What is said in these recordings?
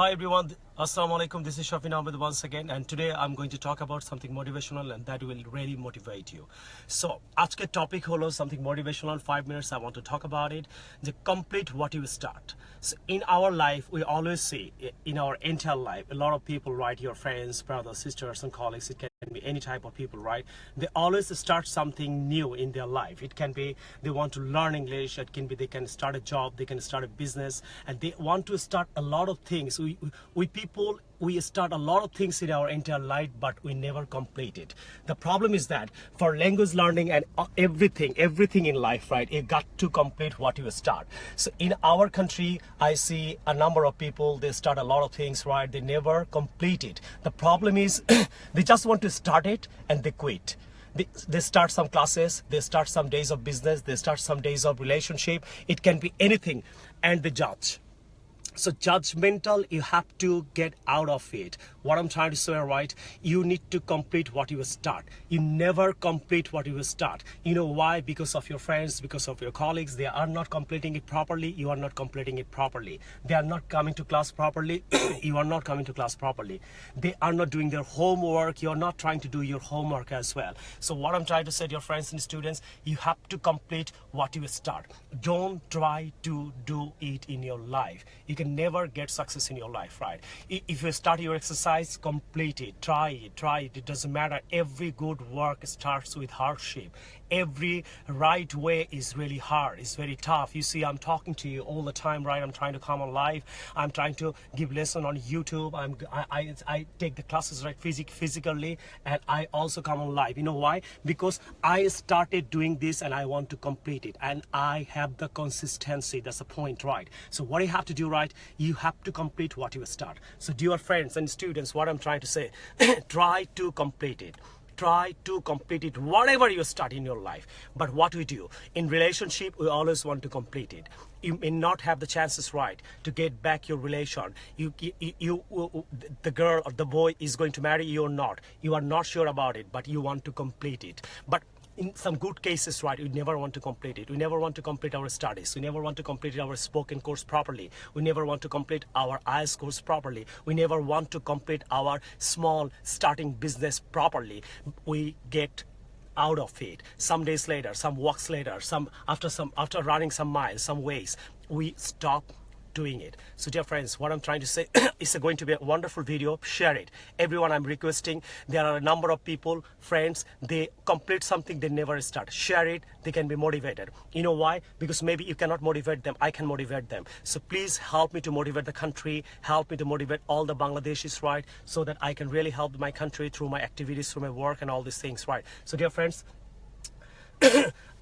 Hi everyone, Assalamu alaikum. This is Shafin Ahmed once again, and today I'm going to talk about something motivational and that will really motivate you. So, আজকের topic হলো something motivational. 5 minutes I want to talk about it. The complete what you start. So in our life, we always see in our entire life, a lot of people, right? Your friends, brothers, sisters, and colleagues. It can be any type of people, right? They always start something new in their life. It can be they want to learn English. It can be they can start a job. They can start a business, and they want to start a lot of things. We people, we start a lot of things in our entire life, but we never complete it. The problem is that for language learning and everything in life, right, you got to complete what you start. So in our country, I see a number of people, they start a lot of things, right, they never complete it. The problem is they just want to start it and they quit. They start some classes, they start some days of business, they start some days of relationship. It can be anything, and they judge. So judgmental, you have to get out of it. What I'm trying to say, right, you need to complete what you start. You never complete what you start. You know why? Because of your friends, because of your colleagues. They are not completing it properly. You are not completing it properly. They are not coming to class properly. You are not coming to class properly. They are not doing their homework. You are not trying to do your homework as well. So what I'm trying to say to your friends and students, you have to complete what you start. Don't try to do it in your life. You can never get success in your life, right? If you start your exercise, complete it. Try it. It doesn't matter. Every good work starts with hardship. Every right way is really hard. It's very tough. You see, I'm talking to you all the time, right? I'm trying to come on live. I'm trying to give lesson on YouTube. I take the classes, right, physically, and I also come on live. You know why? Because I started doing this and I want to complete it, and I have the consistency. That's the point, right? So what you have to do, right, you have to complete what you start. So dear friends and students, what I'm trying to say, try to complete it. Try to complete it, whatever you start in your life. But what we do in relationship, we always want to complete it. You may not have the chances, right, to get back your relation. The girl or the boy is going to marry you or not. You are not sure about it, but you want to complete it. But in some good cases, right, we never want to complete it. We never want to complete our studies. We never want to complete our spoken course properly. We never want to complete our IELTS course properly. We never want to complete our small starting business properly. We get out of it. Some days later, some walks later, after running some miles, some ways, we stop doing it. So dear friends, what I'm trying to say is going to be a wonderful video. Share it. Everyone, I'm requesting, there are a number of people, friends, they complete something, they never start. Share it. They can be motivated. You know why? Because maybe you cannot motivate them, I can motivate them. So please help me to motivate the country, help me to motivate all the Bangladeshis, right, so that I can really help my country through my activities, through my work and all these things, right? So dear friends,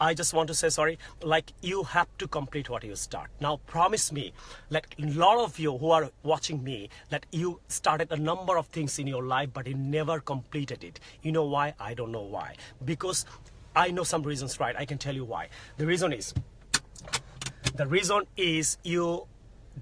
I just want to say, sorry, like, you have to complete what you start. Now promise me, like a lot of you who are watching me, that you started a number of things in your life but you never completed it. You know why? I don't know why. Because I know some reasons, right? I can tell you why. The reason is you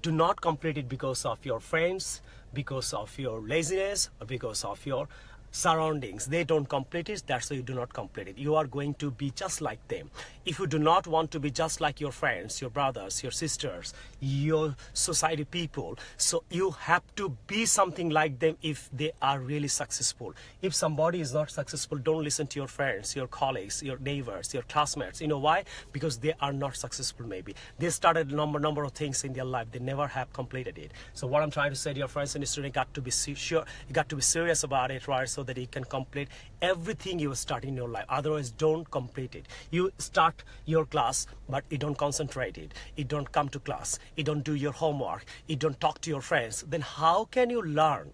do not complete it because of your friends, because of your laziness, or because of your surroundings. They don't complete it, that's why you do not complete it. You are going to be just like them. If you do not want to be just like your friends, your brothers, your sisters, your society people, so you have to be something like them if they are really successful. If somebody is not successful, don't listen to your friends, your colleagues, your neighbors, your classmates. You know why? Because they are not successful. Maybe they started a number of things in their life, they never have completed it. So what I'm trying to say to your friends and students, got to be sure, you got to be serious about it, right, so that you can complete everything you start in your life. Otherwise, don't complete it. You start your class, but you don't concentrate it. You don't come to class. You don't do your homework. You don't talk to your friends. Then how can you learn?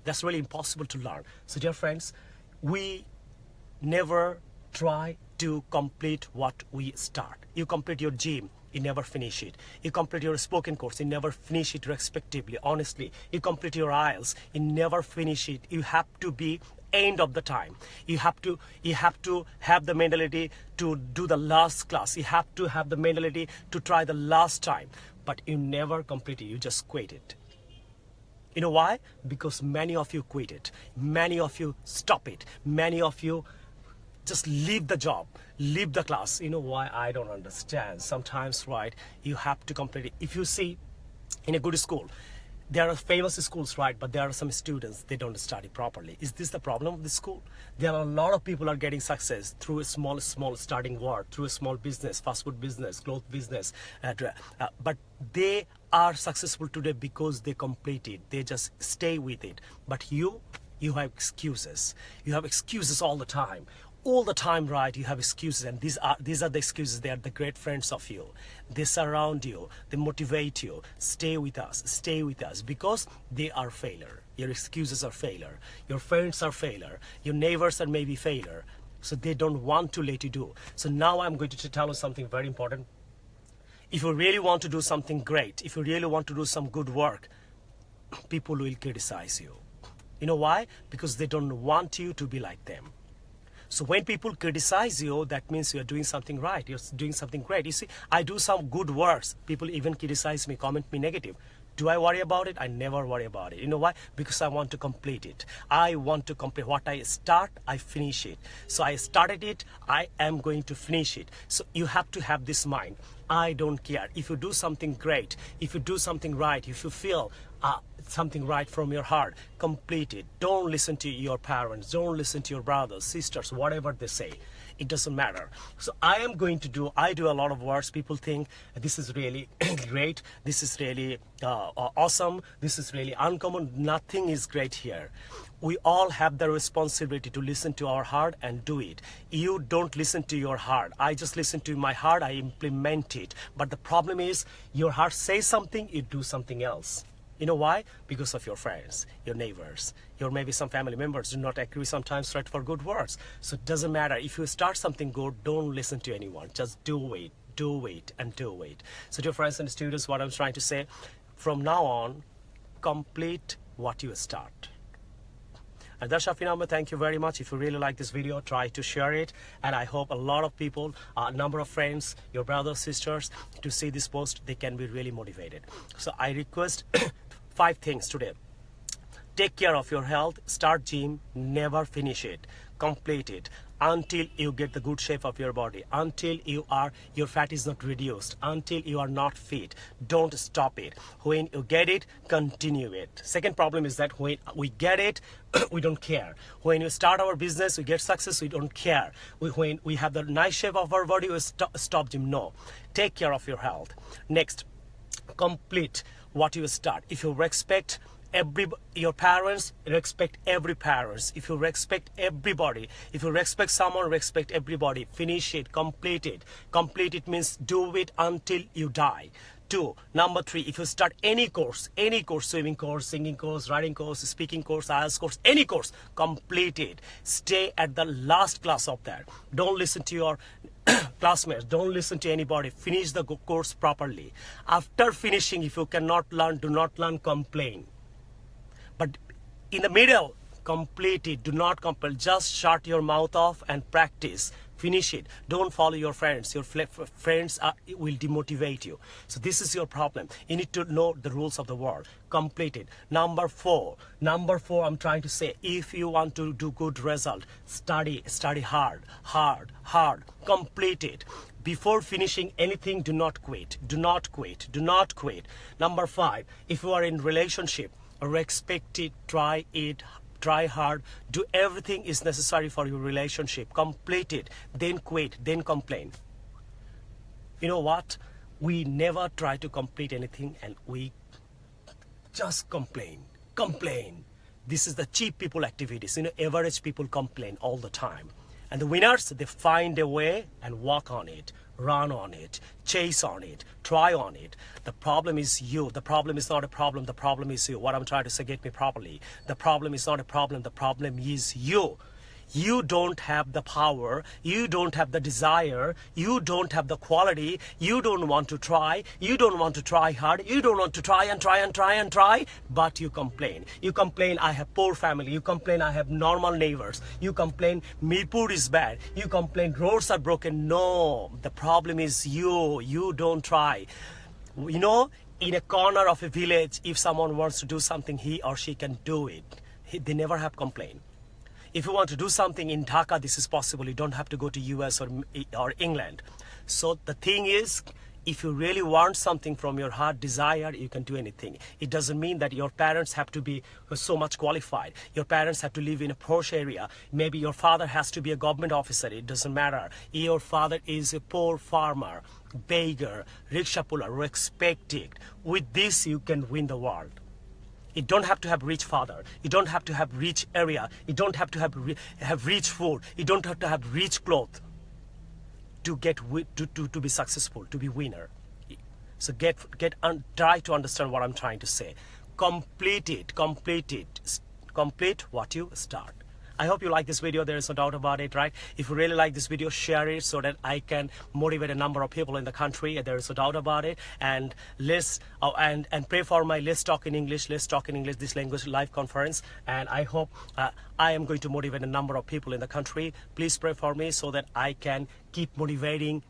That's really impossible to learn. So dear friends, we never try to complete what we start. You complete your gym, you never finish it. You complete your spoken course, you never finish it respectively, honestly. You complete your IELTS, you never finish it. You have to be end of the time. You have to have the mentality to do the last class. You have to have the mentality to try the last time. But you never complete it, you just quit it. You know why? Because many of you quit it. Many of you stop it. Many of you just leave the job, leave the class. You know why? I don't understand. Sometimes, right, you have to complete it. If you see in a good school, there are famous schools, right? But there are some students, they don't study properly. Is this the problem of the school? There are a lot of people are getting success through a small starting work, through a small business, fast food business, cloth business. But they are successful today because they complete it. They just stay with it. But you have excuses. You have excuses all the time. All the time, right? You have excuses, and these are the excuses. They are the great friends of you. They surround you, they motivate you. Stay with us, because they are failure. Your excuses are failure. Your friends are failure. Your neighbors are maybe failure. So they don't want to let you do. So now I'm going to tell you something very important. If you really want to do something great, if you really want to do some good work, people will criticize you. You know why? Because they don't want you to be like them. So when people criticize you, that means you're doing something right. You're doing something great. You see, I do some good works. People even criticize me, comment me negative. Do I worry about it? I never worry about it. You know why? Because I want to complete it. I want to complete what I start, I finish it. So I started it, I am going to finish it. So you have to have this mind. I don't care. If you do something great, if you do something right, if you feel something right from your heart, complete it. Don't listen to your parents. Don't listen to your brothers, sisters, whatever they say. It doesn't matter. So I do a lot of works. People think this is really great. This is really awesome. This is really uncommon. Nothing is great here. We all have the responsibility to listen to our heart and do it. You don't listen to your heart. I just listen to my heart. I implement it. But the problem is your heart says something, you do something else. You know why? Because of your friends, your neighbors, your maybe some family members do not agree sometimes right for good works. So it doesn't matter. If you start something good, don't listen to anyone. Just do it, and do it. So dear friends and students, what I'm trying to say, from now on, complete what you start. And that's Shafi Ahmed. Thank you very much. If you really like this video, try to share it. And I hope a lot of people, a number of friends, your brothers, sisters, to see this post, they can be really motivated. So I request 5 things today. Take care of your health. Start gym. Never finish it. Complete it until you get the good shape of your body, until your fat is not reduced, until you are not fit. Don't stop it. When you get it, continue it. Second problem is that when we get it, we don't care. When we start our business, we get success, we don't care. When we have the nice shape of our body, we stop gym. No. Take care of your health. Next, complete what you start. If you respect your parents, respect every parents. If you respect everybody, if you respect someone, respect everybody. Finish it, complete it. Complete it means do it until you die. 2, number 3, if you start any course, swimming course, singing course, writing course, speaking course, IELTS course, any course, complete it. Stay at the last class of that. Don't listen to your classmates. Don't listen to anybody. Finish the course properly. After finishing, if you cannot learn, do not learn, complain. But in the middle, complete it. Do not compel. Just shut your mouth off and practice. Finish it. Don't follow your friends. Your friends will demotivate you. So this is your problem. You need to know the rules of the world. Complete it. Number 4, I'm trying to say, if you want to do good result, study hard. Complete it. Before finishing anything, do not quit. Do not quit. Number 5, if you are in relationship, respect it, try hard, do everything is necessary for your relationship, complete it, then quit, then complain. You know what? We never try to complete anything and we just complain. This is the cheap people activities. Average people complain all the time. And the winners, they find a way and walk on it, run on it, chase on it, try on it. The problem is you. The problem is not a problem. The problem is you. What I'm trying to say, get me properly. The problem is not a problem. The problem is you. You don't have the power, you don't have the desire, you don't have the quality, you don't want to try, you don't want to try hard, you don't want to try, but you complain. You complain, I have poor family, you complain, I have normal neighbors, you complain, Mirpur is bad, you complain, roads are broken. No, the problem is you don't try. In a corner of a village, if someone wants to do something, he or she can do it. They never have complained. If you want to do something in Dhaka, this is possible. You don't have to go to US or England. So the thing is, If you really want something from your heart, desire, you can do anything. It doesn't mean that your parents have to be so much qualified. Your parents have to live in a posh area. Maybe your father has to be a government officer. It doesn't matter. Your father is a poor farmer, beggar, rickshaw puller, respected. With this, you can win the world. You don't have to have rich father. You don't have to have rich area. You don't have to have rich food. You don't have to have rich clothes to be successful, to be winner. So try to understand what I'm trying to say. Complete what you start. I hope you like this video. There is no doubt about it, right? If you really like this video, share it so that I can motivate a number of people in the country. There is no doubt about it. And and pray for my Let's Talk in English, this language live conference. And I hope I am going to motivate a number of people in the country. Please pray for me so that I can keep motivating.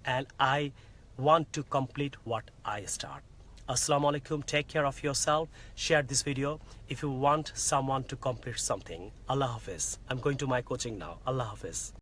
And I want to complete what I start. Assalamu alaikum. Take care of yourself. Share this video if you want someone to complete something. Allah Hafiz. I'm going to my coaching now. Allah Hafiz.